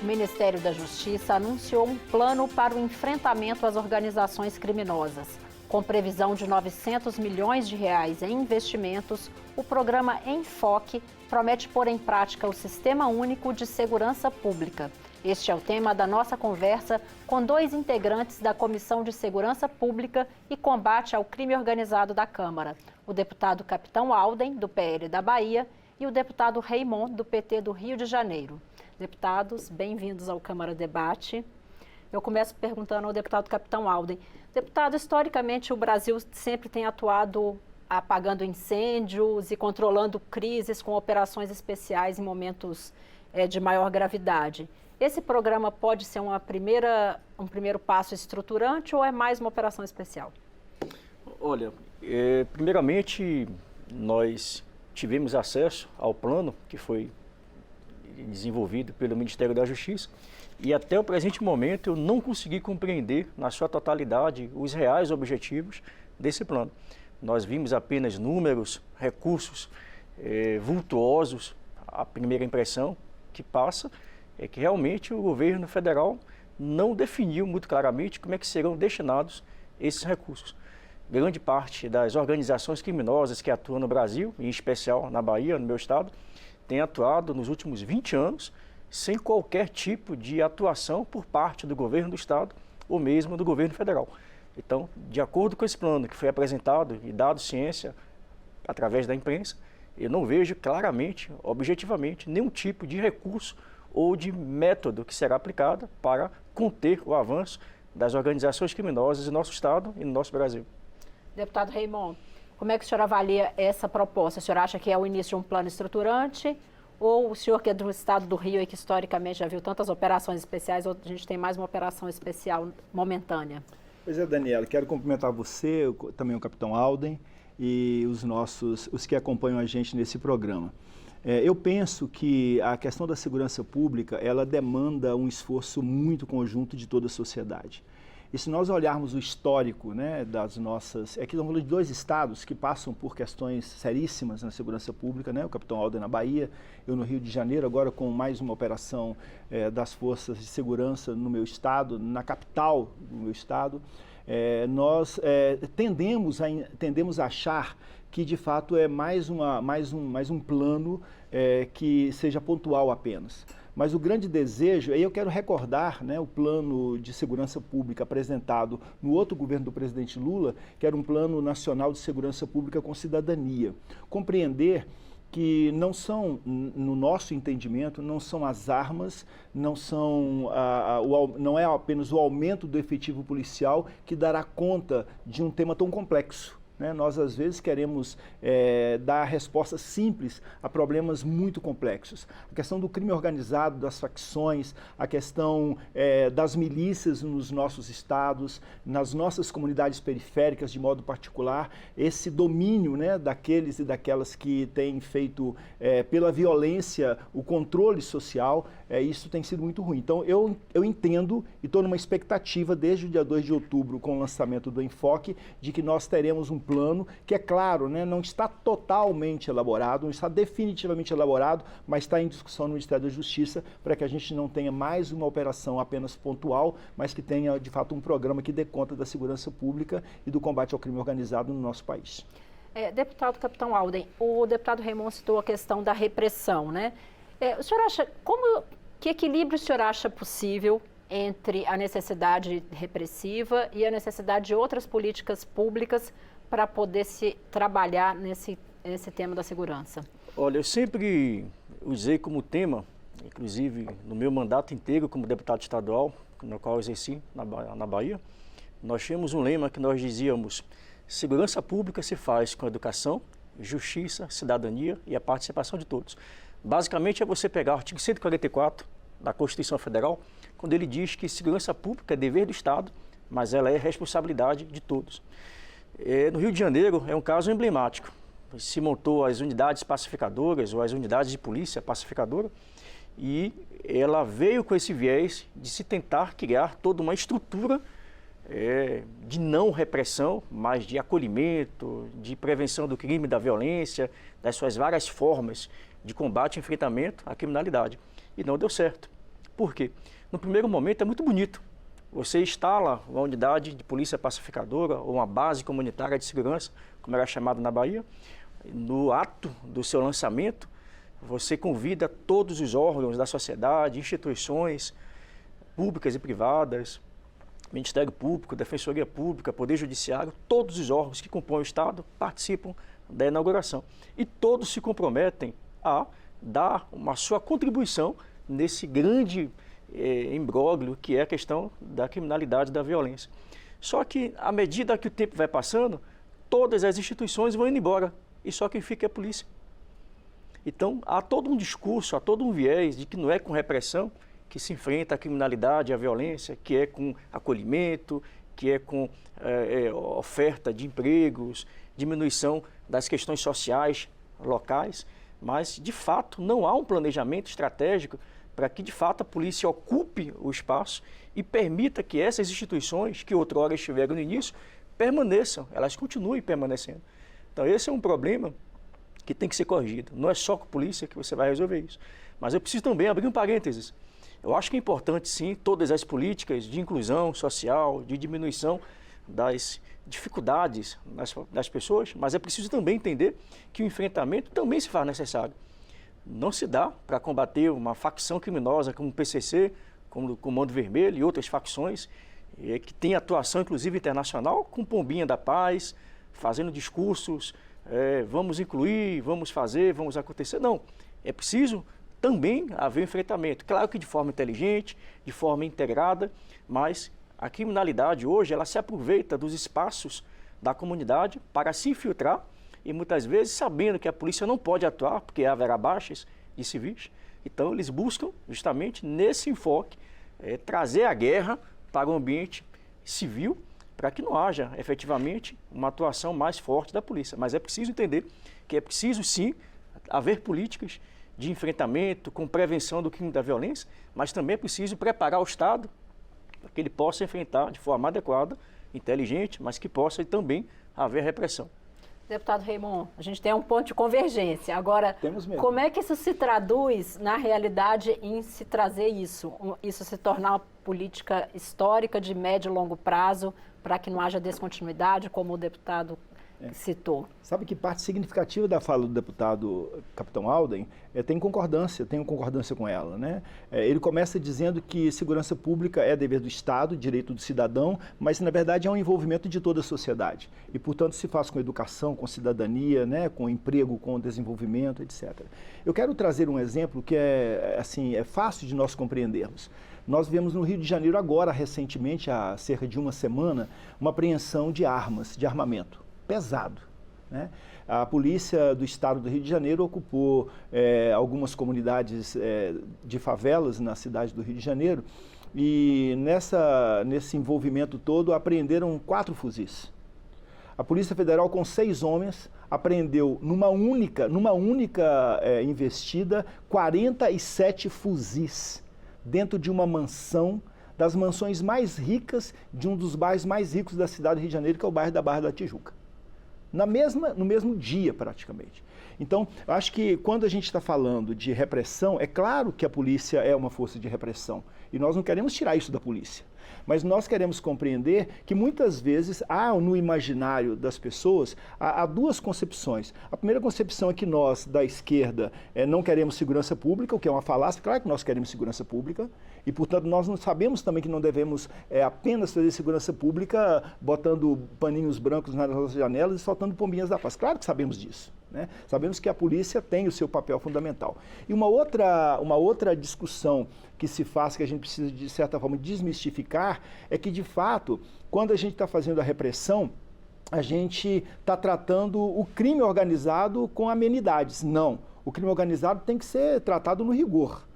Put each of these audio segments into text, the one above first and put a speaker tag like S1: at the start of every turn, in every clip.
S1: O Ministério da Justiça anunciou um plano para o enfrentamento às organizações criminosas. Com previsão de 900 milhões de reais em investimentos, o programa Enfoque promete pôr em prática o Sistema Único de Segurança Pública. Este é o tema da nossa conversa com dois integrantes da Comissão de Segurança Pública e Combate ao Crime Organizado da Câmara, o deputado Capitão Alden, do PL da Bahia, e o deputado Raymond, do PT do Rio de Janeiro. Deputados, bem-vindos ao Câmara Debate. Eu começo perguntando ao deputado Capitão Alden. Deputado, historicamente o Brasil sempre tem atuado apagando incêndios e controlando crises com operações especiais em momentos de maior gravidade. Esse programa pode ser um primeiro passo estruturante ou é mais uma operação especial?
S2: Olha, primeiramente nós tivemos acesso ao plano que foi desenvolvido pelo Ministério da Justiça e até o presente momento eu não consegui compreender na sua totalidade os reais objetivos desse plano. Nós vimos apenas números, recursos vultuosos. A primeira impressão que passa é que realmente o governo federal não definiu muito claramente como é que serão destinados esses recursos. Grande parte das organizações criminosas que atuam no Brasil, em especial na Bahia, no meu estado, tem atuado nos últimos 20 anos sem qualquer tipo de atuação por parte do governo do estado ou mesmo do governo federal. Então, de acordo com esse plano que foi apresentado e dado ciência através da imprensa, eu não vejo claramente, objetivamente, nenhum tipo de recurso ou de método que será aplicado para conter o avanço das organizações criminosas no nosso estado e no nosso Brasil.
S1: Deputado Raymond, como é que o senhor avalia essa proposta? O senhor acha que é o início de um plano estruturante ou o senhor que é do estado do Rio e que historicamente já viu tantas operações especiais, ou a gente tem mais uma operação especial momentânea?
S3: Pois é, Daniela, quero cumprimentar você, também o Capitão Alden e os que acompanham a gente nesse programa. Eu penso que a questão da segurança pública, ela demanda um esforço muito conjunto de toda a sociedade. E se nós olharmos o histórico, né, das nossas... Aqui estamos falando de dois estados que passam por questões seríssimas na segurança pública, né, o Capitão Alden na Bahia, eu no Rio de Janeiro, agora com mais uma operação das forças de segurança no meu estado, na capital do meu estado. Nós tendemos a achar que de fato é mais um plano que seja pontual apenas. Mas o grande desejo, aí eu quero recordar, né, o plano de segurança pública apresentado no outro governo do presidente Lula, que era um plano nacional de segurança pública com cidadania. Compreender que não são, no nosso entendimento, não são as armas, não é apenas o aumento do efetivo policial que dará conta de um tema tão complexo. Nós, às vezes, queremos dar respostas simples a problemas muito complexos. A questão do crime organizado, das facções, a questão das milícias nos nossos estados, nas nossas comunidades periféricas, de modo particular, esse domínio, né, daqueles e daquelas que têm feito, pela violência, o controle social, isso tem sido muito ruim. Então, eu entendo e estou numa expectativa, desde o dia 2 de outubro, com o lançamento do Enfoque, de que nós teremos um plano que, é claro, né, não está totalmente elaborado, não está definitivamente elaborado, mas está em discussão no Ministério da Justiça para que a gente não tenha mais uma operação apenas pontual, mas que tenha, de fato, um programa que dê conta da segurança pública e do combate ao crime organizado no nosso país.
S1: Deputado Capitão Alden, o deputado Raymond citou a questão da repressão, né? O senhor acha, que equilíbrio o senhor acha possível entre a necessidade repressiva e a necessidade de outras políticas públicas para poder se trabalhar nesse tema da segurança?
S2: Olha, eu sempre usei como tema, inclusive no meu mandato inteiro como deputado estadual, no qual eu exerci na Bahia, nós tínhamos um lema que nós dizíamos: segurança pública se faz com educação, justiça, cidadania e a participação de todos. Basicamente é você pegar o artigo 144 da Constituição Federal, quando ele diz que segurança pública é dever do Estado, mas ela é responsabilidade de todos. No Rio de Janeiro é um caso emblemático. Se montou as unidades pacificadoras ou as unidades de polícia pacificadora e ela veio com esse viés de se tentar criar toda uma estrutura de não repressão, mas de acolhimento, de prevenção do crime, da violência, das suas várias formas de combate e enfrentamento à criminalidade. E não deu certo. Por quê? No primeiro momento é muito bonito. Você instala uma unidade de polícia pacificadora ou uma base comunitária de segurança, como era chamado na Bahia. No ato do seu lançamento, você convida todos os órgãos da sociedade, instituições públicas e privadas, Ministério Público, Defensoria Pública, Poder Judiciário, todos os órgãos que compõem o Estado participam da inauguração. E todos se comprometem a dar uma sua contribuição nesse grande imbróglio que é a questão da criminalidade e da violência. Só que, à medida que o tempo vai passando, todas as instituições vão indo embora e só quem fica é a polícia. Então, há todo um discurso, há todo um viés de que não é com repressão que se enfrenta a criminalidade e a violência, que é com acolhimento, que é com oferta de empregos, diminuição das questões sociais locais, mas, de fato, não há um planejamento estratégico para que, de fato, a polícia ocupe o espaço e permita que essas instituições, que outrora estiveram no início, permaneçam, elas continuem permanecendo. Então, esse é um problema que tem que ser corrigido. Não é só com a polícia que você vai resolver isso. Mas eu preciso também abrir um parênteses. Eu acho que é importante, sim, todas as políticas de inclusão social, de diminuição das dificuldades das pessoas, mas é preciso também entender que o enfrentamento também se faz necessário. Não se dá para combater uma facção criminosa como o PCC, como o Comando Vermelho e outras facções, que tem atuação, inclusive, internacional, com pombinha da paz, fazendo discursos, vamos incluir, vamos fazer, vamos acontecer. Não, é preciso também haver enfrentamento. Claro que de forma inteligente, de forma integrada, mas a criminalidade hoje, ela se aproveita dos espaços da comunidade para se infiltrar e muitas vezes sabendo que a polícia não pode atuar porque haverá baixas de civis. Então eles buscam justamente nesse enfoque trazer a guerra para o ambiente civil para que não haja efetivamente uma atuação mais forte da polícia. Mas é preciso entender que é preciso sim haver políticas de enfrentamento, com prevenção do crime da violência, mas também é preciso preparar o Estado para que ele possa enfrentar de forma adequada, inteligente, mas que possa também haver repressão.
S1: Deputado Raymond, a gente tem um ponto de convergência. Agora, como é que isso se traduz na realidade em se trazer isso se tornar uma política histórica de médio e longo prazo para que não haja descontinuidade, como o deputado citou?
S3: Sabe que parte significativa da fala do deputado Capitão Alden tenho concordância com ela, né? Ele começa dizendo que segurança pública é dever do Estado, direito do cidadão, mas na verdade é um envolvimento de toda a sociedade e, portanto, se faz com educação, com cidadania, né? Com emprego, com desenvolvimento, etc. Eu quero trazer um exemplo que é fácil de nós compreendermos. Nós vemos no Rio de Janeiro agora, recentemente, há cerca de uma semana, uma apreensão de armas, de armamento pesado, né? A polícia do estado do Rio de Janeiro ocupou algumas comunidades de favelas na cidade do Rio de Janeiro e nesse envolvimento todo apreenderam 4 fuzis. A Polícia Federal com 6 homens apreendeu numa única investida 47 fuzis dentro de uma mansão, das mansões mais ricas de um dos bairros mais ricos da cidade do Rio de Janeiro, que é o bairro da Barra da Tijuca. No mesmo dia, praticamente. Então, eu acho que quando a gente está falando de repressão, é claro que a polícia é uma força de repressão. E nós não queremos tirar isso da polícia. Mas nós queremos compreender que muitas vezes há no imaginário das pessoas há 2 concepções. A primeira concepção é que nós, da esquerda, não queremos segurança pública, o que é uma falácia. Claro que nós queremos segurança pública. E, portanto, nós não sabemos também que não devemos apenas fazer segurança pública botando paninhos brancos nas nossas janelas e soltando pombinhas da paz. Claro que sabemos disso, né? Sabemos que a polícia tem o seu papel fundamental. E uma outra discussão que se faz, que a gente precisa, de certa forma, desmistificar, é que, de fato, quando a gente está fazendo a repressão, a gente está tratando o crime organizado com amenidades. Não, o crime organizado tem que ser tratado no rigor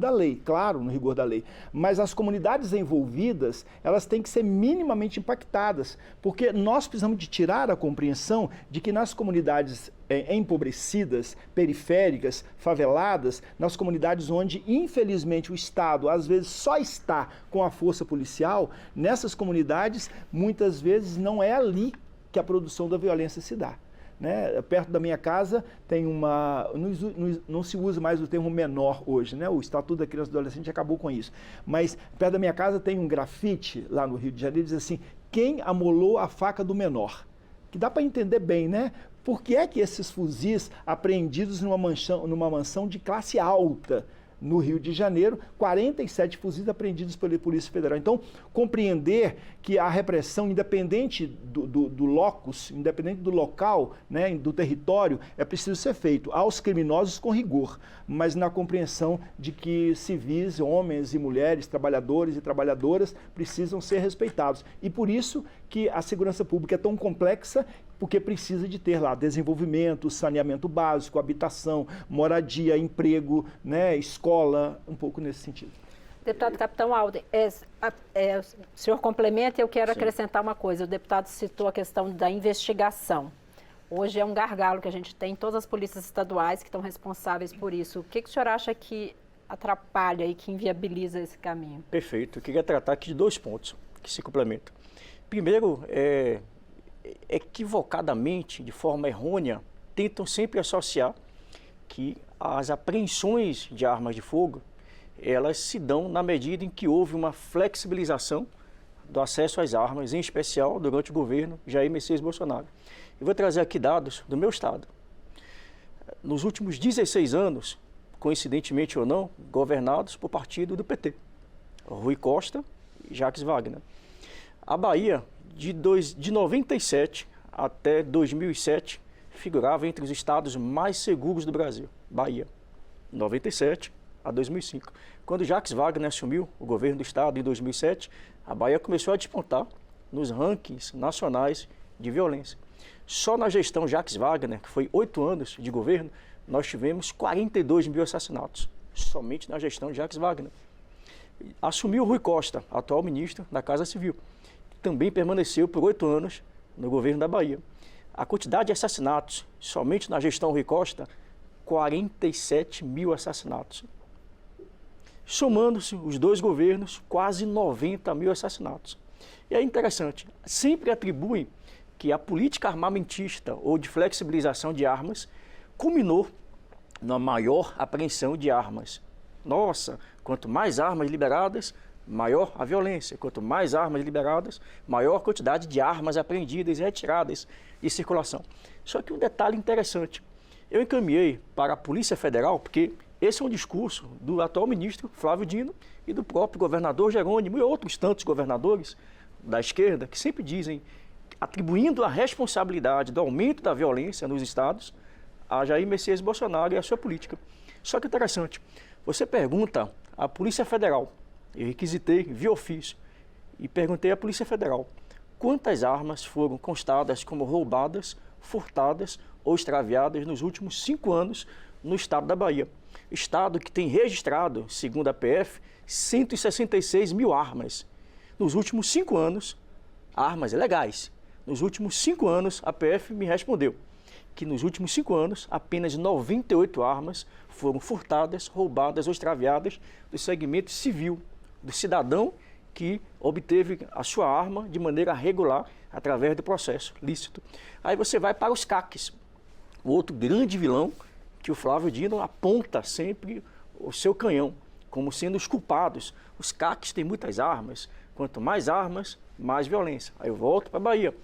S3: da lei, claro, no rigor da lei. Mas as comunidades envolvidas, elas têm que ser minimamente impactadas, porque nós precisamos de tirar a compreensão de que nas comunidades empobrecidas, periféricas, faveladas, nas comunidades onde, infelizmente, o Estado, às vezes, só está com a força policial, nessas comunidades, muitas vezes, não é ali que a produção da violência se dá. né? Perto da minha casa tem uma... Não se usa mais o termo menor hoje, né? O Estatuto da Criança e do Adolescente acabou com isso. Mas perto da minha casa tem um grafite lá no Rio de Janeiro, diz assim, quem amolou a faca do menor? Que dá para entender bem, né? Por que é que esses fuzis apreendidos numa mansão de classe alta no Rio de Janeiro, 47 fuzis apreendidos pela Polícia Federal. Então, compreender que a repressão, independente do locus, independente do local, né, do território, é preciso ser feito aos criminosos com rigor, mas na compreensão de que civis, homens e mulheres, trabalhadores e trabalhadoras precisam ser respeitados. E por isso que a segurança pública é tão complexa, porque precisa de ter lá desenvolvimento, saneamento básico, habitação, moradia, emprego, né, escola, um pouco nesse sentido.
S1: Deputado Capitão Alden, o senhor complementa e eu quero acrescentar uma coisa. O deputado citou a questão da investigação. Hoje é um gargalo que a gente tem em todas as polícias estaduais que estão responsáveis por isso. O que o senhor acha que atrapalha e que inviabiliza esse caminho?
S2: Perfeito. Eu queria tratar aqui de 2 pontos que se complementam. Primeiro, equivocadamente, de forma errônea, tentam sempre associar que as apreensões de armas de fogo, elas se dão na medida em que houve uma flexibilização do acesso às armas, em especial durante o governo Jair Messias Bolsonaro. Eu vou trazer aqui dados do meu estado. Nos últimos 16 anos, coincidentemente ou não, governados por partido do PT, Rui Costa e Jacques Wagner. A Bahia, de 97 até 2007, figurava entre os estados mais seguros do Brasil. Bahia, 97 a 2005. Quando Jacques Wagner assumiu o governo do estado em 2007, a Bahia começou a despontar nos rankings nacionais de violência. Só na gestão Jacques Wagner, que foi 8 anos de governo, nós tivemos 42 mil assassinatos, somente na gestão de Jacques Wagner. Assumiu Rui Costa, atual ministro da Casa Civil. Também permaneceu por 8 anos no governo da Bahia. A quantidade de assassinatos, somente na gestão Rui Costa, 47 mil assassinatos. Somando-se os 2 governos, quase 90 mil assassinatos. E é interessante, sempre atribuem que a política armamentista ou de flexibilização de armas culminou na maior apreensão de armas. Nossa, quanto mais armas liberadas, maior a violência. Quanto mais armas liberadas, maior a quantidade de armas apreendidas e retiradas de circulação. Só que um detalhe interessante, eu encaminhei para a Polícia Federal, porque esse é um discurso do atual ministro Flávio Dino e do próprio governador Jerônimo e outros tantos governadores da esquerda que sempre dizem, atribuindo a responsabilidade do aumento da violência nos estados a Jair Messias Bolsonaro e a sua política. Só que interessante, você pergunta à Polícia Federal, eu requisitei via ofício e perguntei à Polícia Federal quantas armas foram constadas como roubadas, furtadas ou extraviadas nos últimos 5 anos no estado da Bahia. Estado que tem registrado, segundo a PF, 166 mil armas. Nos últimos 5 anos, armas legais. Nos últimos 5 anos, a PF me respondeu que nos últimos 5 anos, apenas 98 armas foram furtadas, roubadas ou extraviadas do segmento civil, do cidadão que obteve a sua arma de maneira regular através do processo lícito. Aí você vai para os CACs, o outro grande vilão que o Flávio Dino aponta sempre o seu canhão, como sendo os culpados. Os CACs têm muitas armas, quanto mais armas, mais violência. Aí eu volto para a Bahia.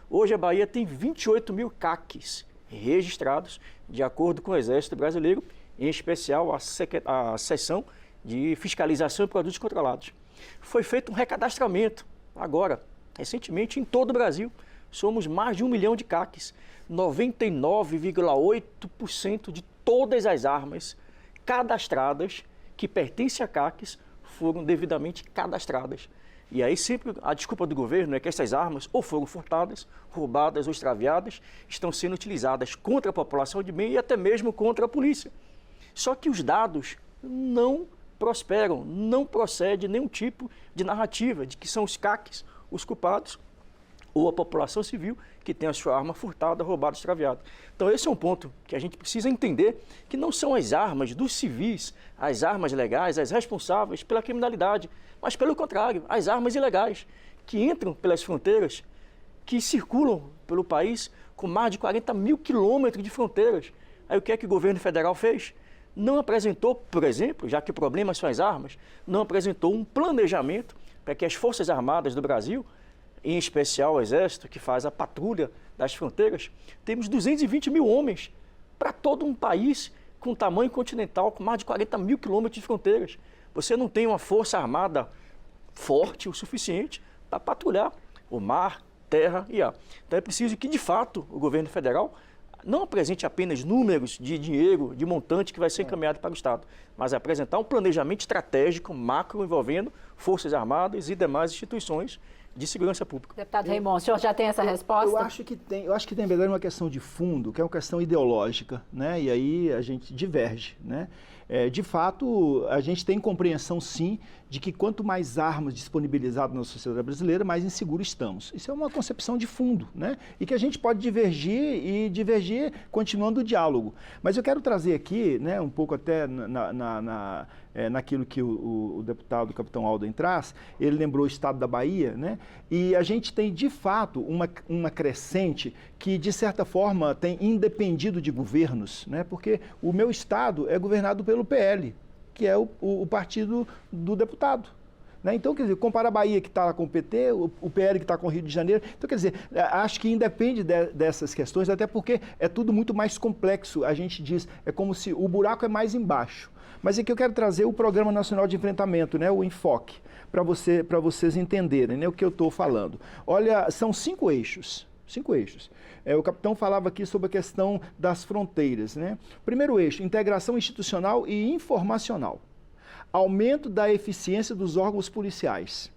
S2: Hoje a Bahia tem 28 mil CACs registrados, de acordo com o Exército Brasileiro, em especial a seção de fiscalização de produtos controlados. Foi feito um recadastramento agora, recentemente, em todo o Brasil. Somos mais de 1 milhão de CACs. 99,8% de todas as armas cadastradas que pertencem a CACs foram devidamente cadastradas. E aí sempre a desculpa do governo é que essas armas ou foram furtadas, roubadas ou extraviadas, estão sendo utilizadas contra a população de bem e até mesmo contra a polícia. Só que os dados não prosperam, não procede nenhum tipo de narrativa de que são os CACs os culpados ou a população civil que tem a sua arma furtada, roubada, extraviada. Então esse é um ponto que a gente precisa entender, que não são as armas dos civis, as armas legais, as responsáveis pela criminalidade, mas pelo contrário, as armas ilegais, que entram pelas fronteiras que circulam pelo país com mais de 40 mil quilômetros de fronteiras. Aí o que é que o governo federal fez? Não apresentou, por exemplo, já que o problema são as armas, não apresentou um planejamento para que as Forças Armadas do Brasil, em especial o Exército, que faz a patrulha das fronteiras, temos 220 mil homens para todo um país com tamanho continental, com mais de 40 mil quilômetros de fronteiras. Você não tem uma força armada forte o suficiente para patrulhar o mar, terra e ar. Então é preciso que, de fato, o governo federal não apresente apenas números de dinheiro, de montante que vai ser encaminhado para o Estado, mas apresentar um planejamento estratégico macro envolvendo Forças Armadas e demais instituições de segurança pública.
S1: Deputado Raymond, o senhor já tem essa resposta?
S3: Eu acho que tem, na verdade, uma questão de fundo, que é uma questão ideológica, né? E aí a gente diverge, né? De fato, a gente tem compreensão, sim, de que quanto mais armas disponibilizadas na sociedade brasileira, mais inseguro estamos. Isso é uma concepção de fundo, né? E que a gente pode divergir continuando o diálogo. Mas eu quero trazer aqui, né, um pouco até naquilo que o deputado Capitão Alden traz. Ele lembrou o estado da Bahia, né? E a gente tem, de fato, uma crescente que, de certa forma, tem independido de governos, né? Porque o meu estado é governado pelo PL, que é o partido do deputado. Né? Então, quer dizer, compara a Bahia que está lá com o PT, o PL que está com o Rio de Janeiro. Então, quer dizer, acho que independe dessas questões, até porque é tudo muito mais complexo. A gente diz, é como se o buraco é mais embaixo. Mas aqui eu quero trazer o Programa Nacional de Enfrentamento, né, o Enfoque, para vocês entenderem, né, o que eu estou falando. Olha, são 5 eixos. 5 eixos. O capitão falava aqui sobre a questão das fronteiras, né? Primeiro eixo, integração institucional e informacional. Aumento da eficiência dos órgãos policiais.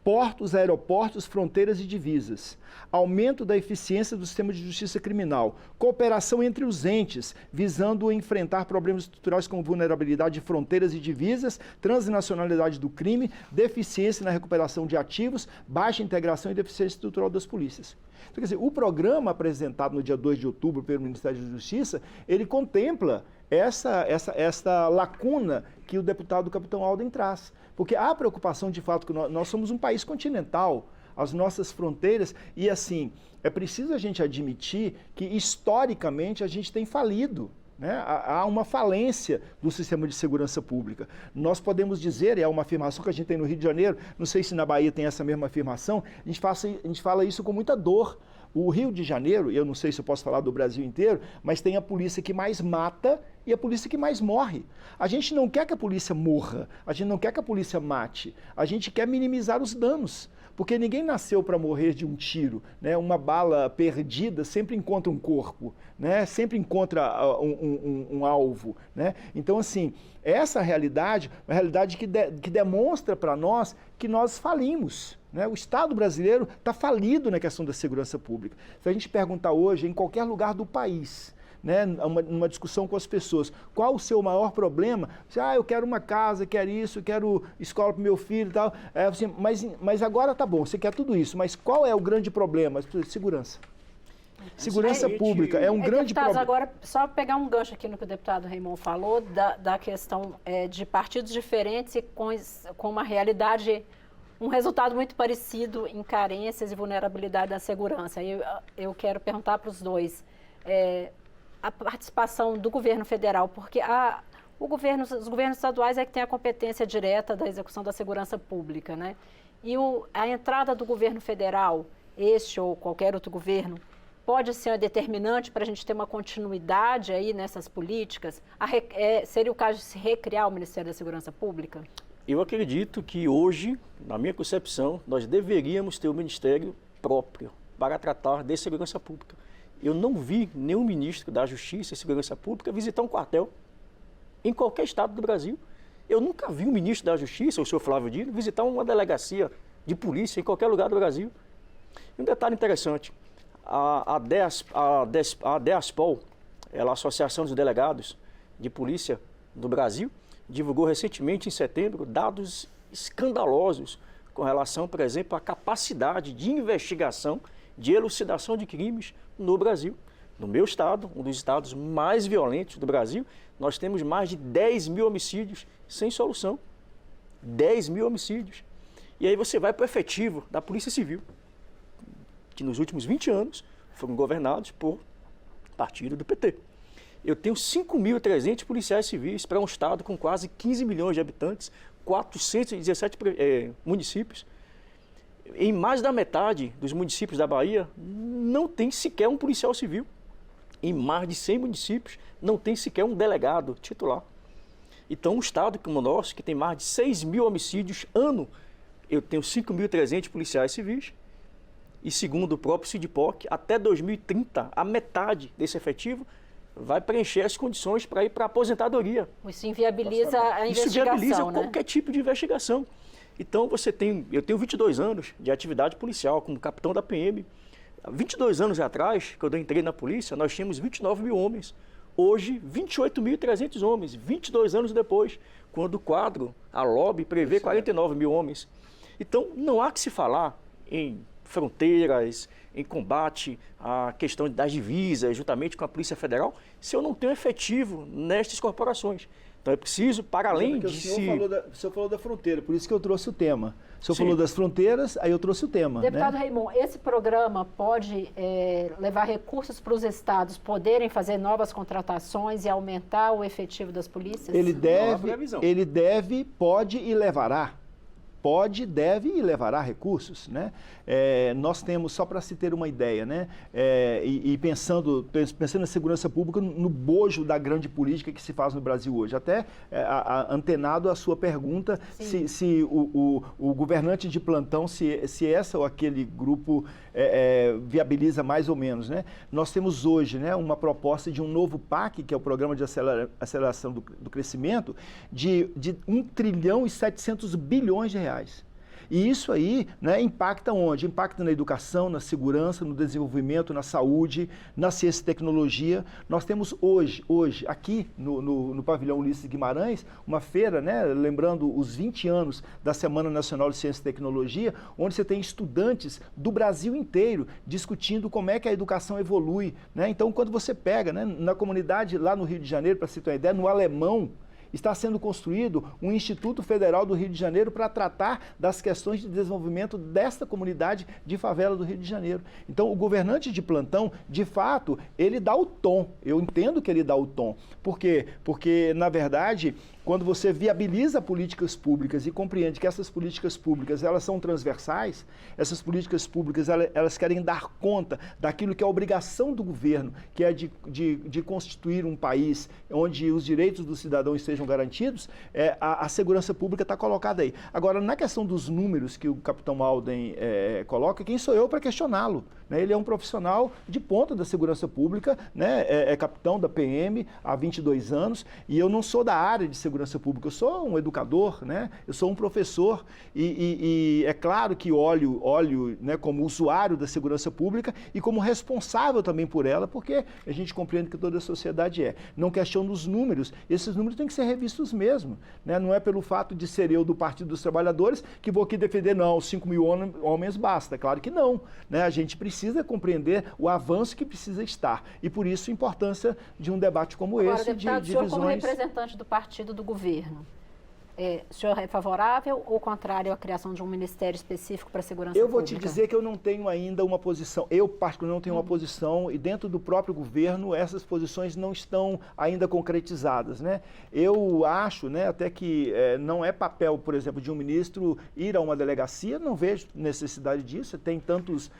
S3: Portos, aeroportos, fronteiras e divisas. Aumento da eficiência do sistema de justiça criminal. Cooperação entre os entes, visando enfrentar problemas estruturais como vulnerabilidade de fronteiras e divisas, transnacionalidade do crime, deficiência na recuperação de ativos, baixa integração e deficiência estrutural das polícias. Então, quer dizer, o programa apresentado no dia 2 de outubro pelo Ministério da Justiça, ele contempla essa lacuna que o deputado Capitão Alden traz. Porque há preocupação, de fato, que nós somos um país continental, as nossas fronteiras, e assim, é preciso a gente admitir que, historicamente, a gente tem falido. Né? Há uma falência do sistema de segurança pública. Nós podemos dizer, e é uma afirmação que a gente tem no Rio de Janeiro, não sei se na Bahia tem essa mesma afirmação, a gente fala isso com muita dor. O Rio de Janeiro, eu não sei se eu posso falar do Brasil inteiro, mas tem a polícia que mais mata e a polícia que mais morre. A gente não quer que a polícia morra, a gente não quer que a polícia mate, a gente quer minimizar os danos. Porque ninguém nasceu para morrer de um tiro, né? Uma bala perdida sempre encontra um corpo, né? Sempre encontra um alvo, né? Então, assim, essa realidade, uma realidade que demonstra para nós que nós falimos. Né? O Estado brasileiro está falido na questão da segurança pública. Se a gente perguntar hoje, em qualquer lugar do país, né, numa discussão com as pessoas, qual o seu maior problema? Você, eu quero uma casa, quero isso, quero escola para o meu filho e tal. Assim, mas agora tá bom, você quer tudo isso, mas qual é o grande problema? Segurança. Segurança pública é um grande problema.
S1: Agora, só pegar um gancho aqui no que o deputado Raymond falou, da questão de partidos diferentes e com uma realidade, um resultado muito parecido em carências e vulnerabilidade da segurança. Eu quero perguntar para os dois, a participação do governo federal, porque os governos estaduais é que tem a competência direta da execução da segurança pública, né? E a entrada do governo federal, este ou qualquer outro governo, pode ser determinante para a gente ter uma continuidade aí nessas políticas? Seria o caso de se recriar o Ministério da Segurança Pública?
S2: Eu acredito que hoje, na minha concepção, nós deveríamos ter um ministério próprio para tratar de segurança pública. Eu não vi nenhum ministro da Justiça e Segurança Pública visitar um quartel em qualquer estado do Brasil. Eu nunca vi um ministro da Justiça, o senhor Flávio Dino, visitar uma delegacia de polícia em qualquer lugar do Brasil. E um detalhe interessante, a DEASPOL, a Associação dos Delegados de Polícia do Brasil, divulgou recentemente, em setembro, dados escandalosos com relação, por exemplo, à capacidade de investigação, de elucidação de crimes no Brasil. No meu estado, um dos estados mais violentos do Brasil, nós temos mais de 10 mil homicídios sem solução. 10 mil homicídios. E aí você vai para o efetivo da Polícia Civil, que nos últimos 20 anos foram governados por partido do PT. Eu tenho 5.300 policiais civis para um estado com quase 15 milhões de habitantes, 417 municípios. Em mais da metade dos municípios da Bahia não tem sequer um policial civil. Em mais de 100 municípios não tem sequer um delegado titular. Então, um estado como o nosso, que tem mais de 6.000 homicídios ano, eu tenho 5.300 policiais civis. E segundo o próprio CIDPOC, até 2030, a metade desse efetivo vai preencher as condições para ir para a aposentadoria.
S1: Isso inviabiliza a investigação,
S2: Isso viabiliza
S1: né?
S2: qualquer tipo de investigação. Então, eu tenho 22 anos de atividade policial como capitão da PM. 22 anos atrás, quando eu entrei na polícia, nós tínhamos 29 mil homens. Hoje, 28.300 homens, 22 anos depois, quando o quadro, a LOB, prevê 49 mil homens. Então, não há que se falar em fronteiras, em combate à questão das divisas, juntamente com a Polícia Federal, se eu não tenho efetivo nestas corporações. Então é preciso, para além de se...
S3: O senhor falou da fronteira, por isso que eu trouxe o tema. O senhor falou das fronteiras, aí eu trouxe o tema.
S1: Deputado Raimundo, esse programa pode levar recursos para os estados poderem fazer novas contratações e aumentar o efetivo das polícias?
S3: Ele deve, pode e levará. Pode, deve e levará recursos, né? Nós temos, só para se ter uma ideia, né? Pensando na segurança pública, no bojo da grande política que se faz no Brasil hoje, até antenado à sua pergunta, se o governante de plantão, se essa ou aquele grupo viabiliza mais ou menos, né? Nós temos hoje, né, uma proposta de um novo PAC, que é o Programa de Aceleração do Crescimento, de 1 trilhão e 700 bilhões de reais. E isso aí, né, impacta onde? Impacta na educação, na segurança, no desenvolvimento, na saúde, na ciência e tecnologia. Nós temos hoje aqui no pavilhão Ulisses Guimarães, uma feira, né, lembrando os 20 anos da Semana Nacional de Ciência e Tecnologia, onde você tem estudantes do Brasil inteiro discutindo como é que a educação evolui, né? Então, quando você pega, né, na comunidade lá no Rio de Janeiro, para você ter uma ideia, no Alemão, está sendo construído um Instituto Federal do Rio de Janeiro para tratar das questões de desenvolvimento desta comunidade de favela do Rio de Janeiro. Então, o governante de plantão, de fato, ele dá o tom. Eu entendo que ele dá o tom. Por quê? Porque, na verdade, quando você viabiliza políticas públicas e compreende que essas políticas públicas, elas são transversais, essas políticas públicas, elas querem dar conta daquilo que é a obrigação do governo, que é de constituir um país onde os direitos do cidadão estejam garantidos, a segurança pública está colocada aí. Agora, na questão dos números que o capitão Alden coloca, quem sou eu para questioná-lo? Ele é um profissional de ponta da segurança pública, né? É capitão da PM há 22 anos, e eu não sou da área de segurança pública, eu sou um educador, né? Eu sou um professor, e é claro que olho, né, como usuário da segurança pública e como responsável também por ela, porque a gente compreende que toda a sociedade não questiono os números, esses números têm que ser revistos mesmo, né? Não é pelo fato de ser eu do Partido dos Trabalhadores que vou aqui defender, não, 5 mil homens basta, claro que não, né? A gente precisa compreender o avanço que precisa estar. E por isso a importância de um debate como esse,
S1: deputado,
S3: de
S1: o senhor,
S3: visões...
S1: como representante do partido do governo, o senhor é favorável ou contrário à criação de um ministério específico para a segurança pública?
S3: Eu vou te dizer que eu não tenho ainda uma posição, eu particularmente não tenho uma posição, e dentro do próprio governo essas posições não estão ainda concretizadas, né? Eu acho, né, até que não é papel, por exemplo, de um ministro ir a uma delegacia, não vejo necessidade disso, tem tantos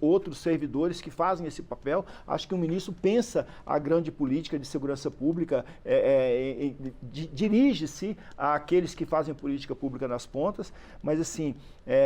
S3: outros servidores que fazem esse papel. Acho que o ministro pensa a grande política de segurança pública, dirige-se àqueles que fazem política pública nas pontas, mas assim,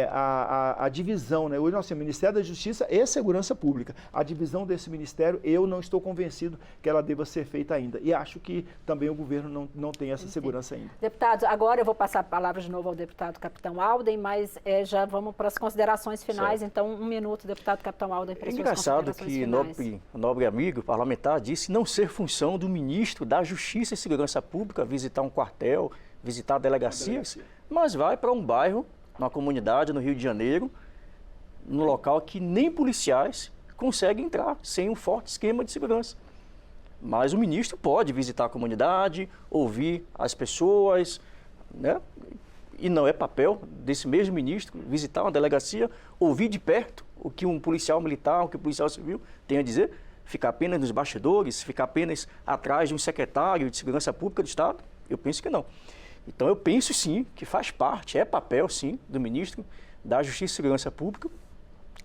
S3: a divisão, né? Hoje nós temos Ministério da Justiça e Segurança Pública. A divisão desse ministério, eu não estou convencido que ela deva ser feita ainda. E acho que também o governo não tem essa segurança ainda.
S1: Deputados, agora eu vou passar a palavra de novo ao deputado capitão Alden, mas já vamos para as considerações finais. Certo. Então, 1 minuto, deputado capitão Alden, para as suas considerações finais.
S2: É engraçado que nobre amigo parlamentar disse não ser função do ministro da Justiça e Segurança Pública visitar um quartel, visitar delegacias, mas vai para um bairro, numa comunidade no Rio de Janeiro, num local que nem policiais conseguem entrar sem um forte esquema de segurança. Mas o ministro pode visitar a comunidade, ouvir as pessoas, né? e não é papel desse mesmo ministro visitar uma delegacia, ouvir de perto o que um policial militar, o que um policial civil tem a dizer, ficar apenas nos bastidores, ficar apenas atrás de um secretário de Segurança Pública do Estado? Eu penso que não. Então eu penso sim que faz parte, é papel sim do ministro da Justiça e Segurança Pública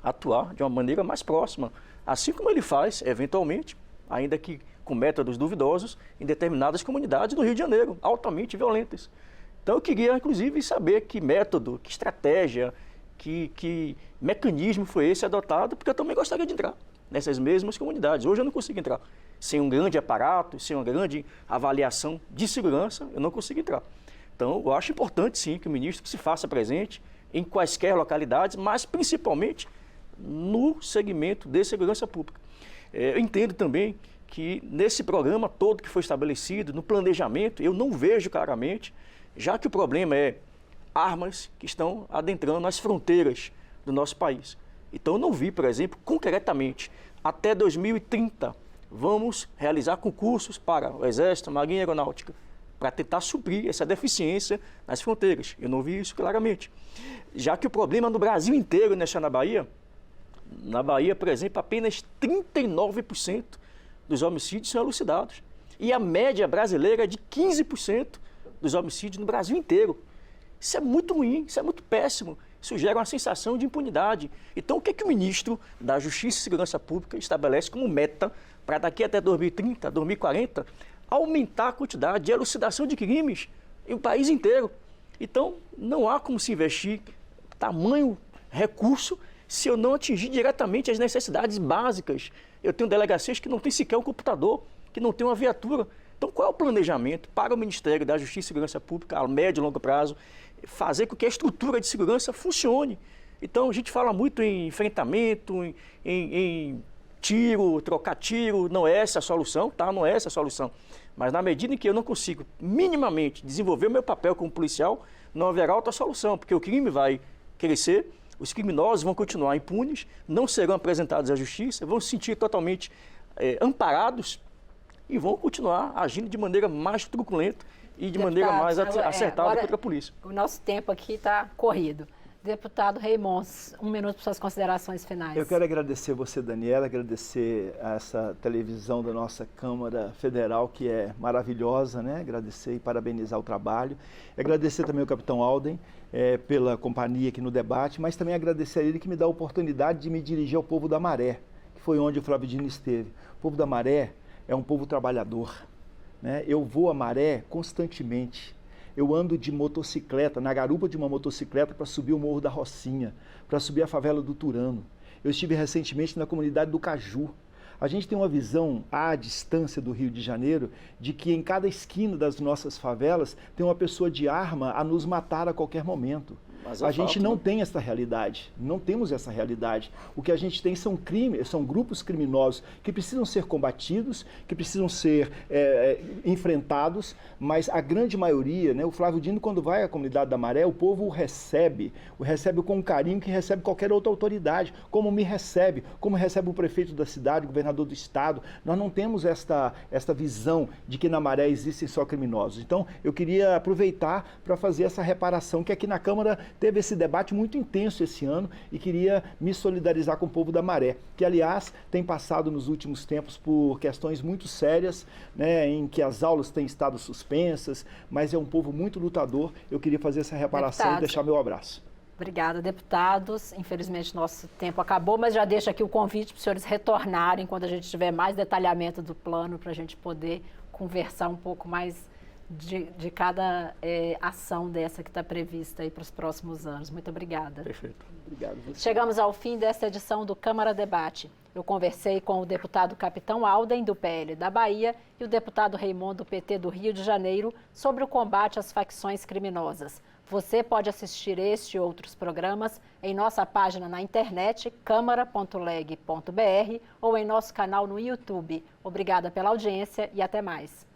S2: atuar de uma maneira mais próxima, assim como ele faz, eventualmente, ainda que com métodos duvidosos, em determinadas comunidades do Rio de Janeiro, altamente violentas. Então eu queria, inclusive, saber que método, que estratégia, que mecanismo foi esse adotado, porque eu também gostaria de entrar nessas mesmas comunidades. Hoje eu não consigo entrar. Sem um grande aparato, sem uma grande avaliação de segurança, eu não consigo entrar. Então eu acho importante, sim, que o ministro se faça presente em quaisquer localidades, mas principalmente no segmento de segurança pública. Eu entendo também que nesse programa todo que foi estabelecido, no planejamento, eu não vejo claramente, já que o problema é armas que estão adentrando as fronteiras do nosso país. Então eu não vi, por exemplo, concretamente, até 2030, vamos realizar concursos para o Exército, Marinha e Aeronáutica, para tentar suprir essa deficiência nas fronteiras. Eu não vi isso claramente. Já que o problema no Brasil inteiro, não é só na Bahia, por exemplo, apenas 39% dos homicídios são elucidados. E a média brasileira é de 15% dos homicídios no Brasil inteiro. Isso é muito ruim, isso é muito péssimo. Isso gera uma sensação de impunidade. Então, o que é que o ministro da Justiça e Segurança Pública estabelece como meta para daqui até 2030, 2040, aumentar a quantidade de elucidação de crimes em o país inteiro? Então, não há como se investir tamanho recurso se eu não atingir diretamente as necessidades básicas. Eu tenho delegacias que não têm sequer um computador, que não têm uma viatura. Então, qual é o planejamento para o Ministério da Justiça e Segurança Pública, a médio e longo prazo, fazer com que a estrutura de segurança funcione? Então, a gente fala muito em enfrentamento, em tiro, trocar tiro, não é essa a solução, tá? Não é essa a solução. Mas na medida em que eu não consigo minimamente desenvolver o meu papel como policial, não haverá outra solução, porque o crime vai crescer, os criminosos vão continuar impunes, não serão apresentados à justiça, vão se sentir totalmente amparados e vão continuar agindo de maneira mais truculenta e de maneira mais acertada contra a polícia.
S1: O nosso tempo aqui está corrido. Deputado Reimons, 1 minuto para suas considerações finais.
S3: Eu quero agradecer você, Daniela, agradecer a essa televisão da nossa Câmara Federal, que é maravilhosa, né? Agradecer e parabenizar o trabalho. Agradecer também ao capitão Alden pela companhia aqui no debate, mas também agradecer a ele que me dá a oportunidade de me dirigir ao povo da Maré, que foi onde o Flávio Dino esteve. O povo da Maré é um povo trabalhador, né? Eu vou a Maré constantemente. Eu ando de motocicleta, na garupa de uma motocicleta para subir o Morro da Rocinha, para subir a favela do Turano. Eu estive recentemente na comunidade do Caju. A gente tem uma visão à distância do Rio de Janeiro de que em cada esquina das nossas favelas tem uma pessoa de arma a nos matar a qualquer momento. A gente não tem essa realidade, não temos essa realidade. O que a gente tem são crimes, são grupos criminosos que precisam ser combatidos, que precisam ser enfrentados, mas a grande maioria, né, o Flávio Dino, quando vai à comunidade da Maré, o povo o recebe com um carinho que recebe qualquer outra autoridade, como me recebe, como recebe o prefeito da cidade, o governador do estado. Nós não temos esta visão de que na Maré existem só criminosos. Então, eu queria aproveitar para fazer essa reparação, que aqui na Câmara teve esse debate muito intenso esse ano e queria me solidarizar com o povo da Maré, que, aliás, tem passado nos últimos tempos por questões muito sérias, né, em que as aulas têm estado suspensas, mas é um povo muito lutador. Eu queria fazer essa reparação e deixar meu abraço.
S1: Obrigada, deputados. Infelizmente, nosso tempo acabou, mas já deixo aqui o convite para os senhores retornarem quando a gente tiver mais detalhamento do plano, para a gente poder conversar um pouco mais de cada ação dessa que está prevista aí para os próximos anos. Muito obrigada.
S2: Perfeito.
S3: Obrigado.
S1: Chegamos ao fim desta edição do Câmara Debate. Eu conversei com o deputado Capitão Alden, do PL da Bahia, e o deputado Reimond, do PT do Rio de Janeiro, sobre o combate às facções criminosas. Você pode assistir este e outros programas em nossa página na internet, câmara.leg.br, ou em nosso canal no YouTube. Obrigada pela audiência e até mais.